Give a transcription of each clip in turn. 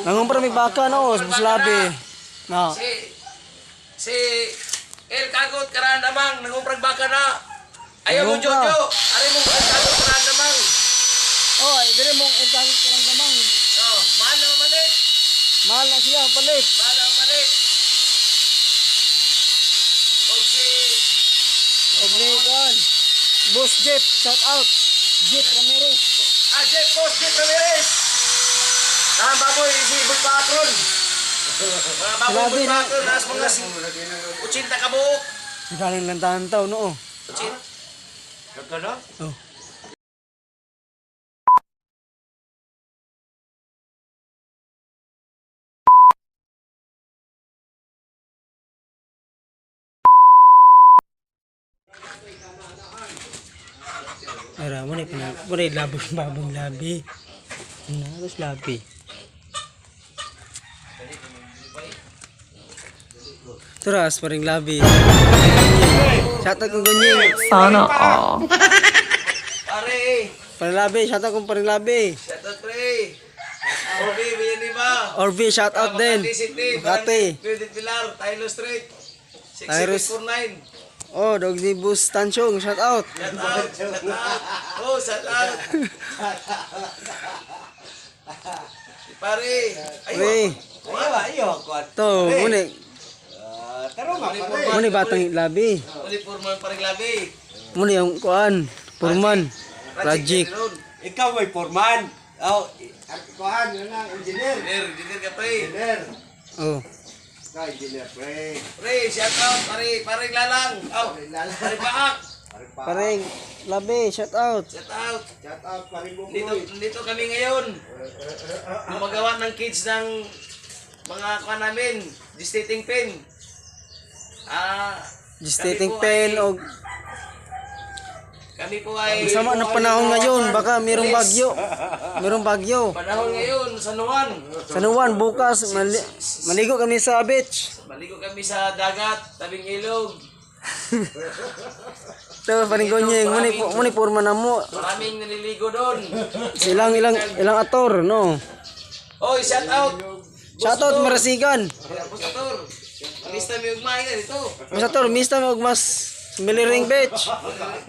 Nangumpra may baka no, bus labi. No. Si El Kagot Karandamang nangumpra baka na. Ayaw mo Jojo, ari mo El Kagot Karandamang. Oh, dire mong El Kagot Karandamang. Oh, mahal na malit. Mahal na siya balik. Mahal na malit. Okay, kan. Boss Jeep, shout out. Jeep Ramirez. Jeep, Boss Jeep Ramirez. Baboy, si Bus Patron. Mga baboy Bus Patron, nas mga 80 kabuok. Galing lang tantaw, no? 80. Kagano? Oh. Ara mo ni babong labi. Terus labi. Terus paring labi. Satu kong gunying. Sana all. Pare. Paring labi, satu kong paring labi. Shout out pre. Orbi, biyan di ba? Orbi, shout out din. Makati. Credit Pilar, Tyler Street. 6649. Oh, dog ni Bus Tansyong, shout out. Shout out, shout out. Oh, shout out. Pare. Weh, Ayo. to, muni. Pare. Muni batang labi. Uli Purman paring labi. Muni yung kuan, Purman. Project. Ikaw may foreman. Oh, kuhan, yun lang, engineer. Engineer ka pre. Engineer. Oh. Engineer, pre. Pre, shout out. Paring lalang. Oh, paring baak. Paring labi, shout out. Shout out. Shout out, pare mo. Dito kami ngayon. Gumagawa ng kids ng mga kuha namin. Gestating pen. Gestating pen o Kami po ay... sama ng panahon ngayon, baka mayroong bagyo. Mayroong bagyo. Panahon ngayon, San Juan. Sa Nuwan, bukas, maligo kami sa beach. Maligo kami sa dagat, tabing ilog. Ito, paningonyeng, muni Purman na mo. Maraming naliligo doon. Ilang ator, no? Oy, shout out. Shout out, Marasigan. Apostator. Mista mi ugmay na dito. Mas ator, mista mo mas Miliring Beach.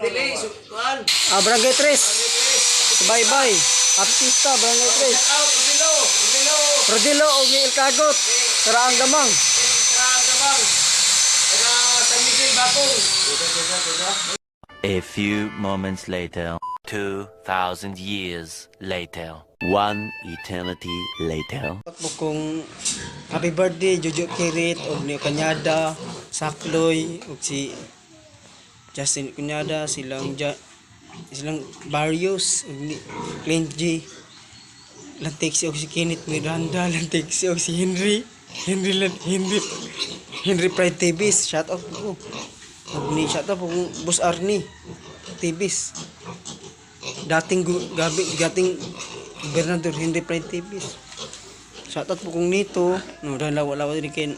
Dili, kuan. Barangay 3. Bye-bye. Artista, Barangay 3. Shout out, Rodilo. Rodilo o El Kagot. Karaang Gamang. Gabang. Taga San Miguel, Bapong. A few moments later, 2,000 years later, one eternity later. Kung happy birthday, Jojo Kirit, o ni Kanyada, Sakloy, o si Justin Kanyada, silang Barrios, o ni Clint G. Lantik si o si Kenneth Miranda, lantik si o si Henry Pride Tibis, shout out po. Ni shout out po Boss Arnie Tibis. Dating Gobernador Henry Pride Tibis. Shout out po kung nito, no, dahil lawa din kin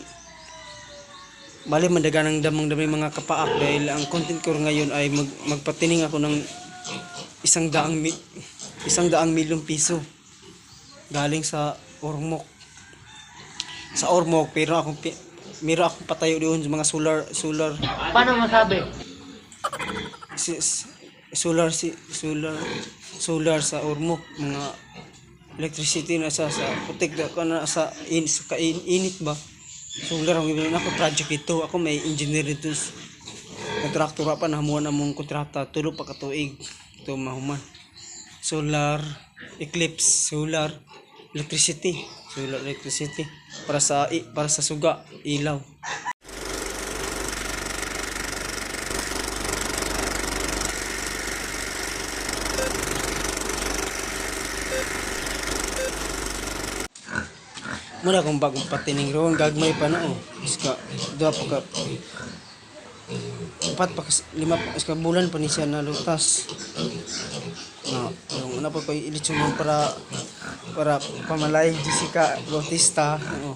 bali mandaganang damang-damay mga kapaak dahil ang content ko ngayon ay magpatining ako ng 100 milyong piso galing sa Ormoc. Sa Ormoc, pero meron akong patayo doon sa mga solar. Paano masabi? Solar sa Ormoc, mga electricity na sa putik na sa init ba. Solar ang gawin ako project ito. Ako may engineer dito. Kontraktor pa nahamuan among kontrata tulo pa ka tuig. Ito mahuman. Solar eclipse, solar electricity para sa suga, ilaw. Muna kung bagong patining roon, gagmay pa na oh. Iska, dua pa ka, 4 pa, 5 iska bulan pa ni siya na lutas. No, yung ano pa ko'y ilitsyon mo para pamalay, Jessica Bautista. Oh.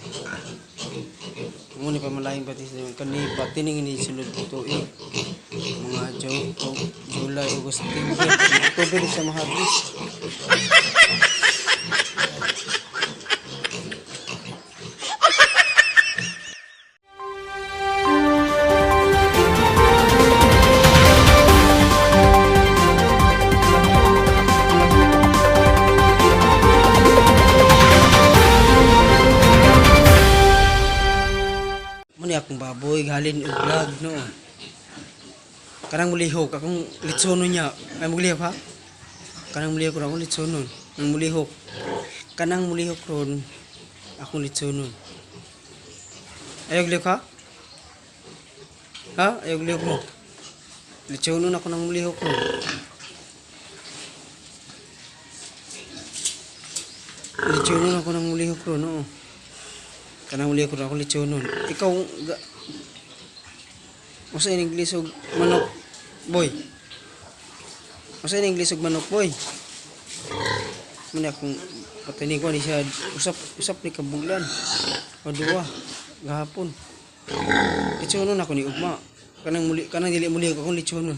Muna pamalay Bautista, kani patining ni sunod ito eh. Mga July, August, September, October siya mahagis. akong baboy halin og vlog no. Kanang mulihok akong litsonon niya. Ay mulihok ha. Kanang mulihok ron akong litsonon. Ang mulihok. Kanang mulihok ron akong litsonon. Ayog lihok ha? Ha? Ayog lihok mo. Litsonon ako ng mulihok ron. Litsonon ako ng mulihok ron, oo. Kanang mulihok ron ako litsonon. Ikaw, Masa in English og manok, boy? Masa in English og manok, boy? Muna akong patinig ko ni siya, usap ni kabulan. O duwa, gahapon. Litsonon ako ni ugma. Kanang dili muli akong litsonon.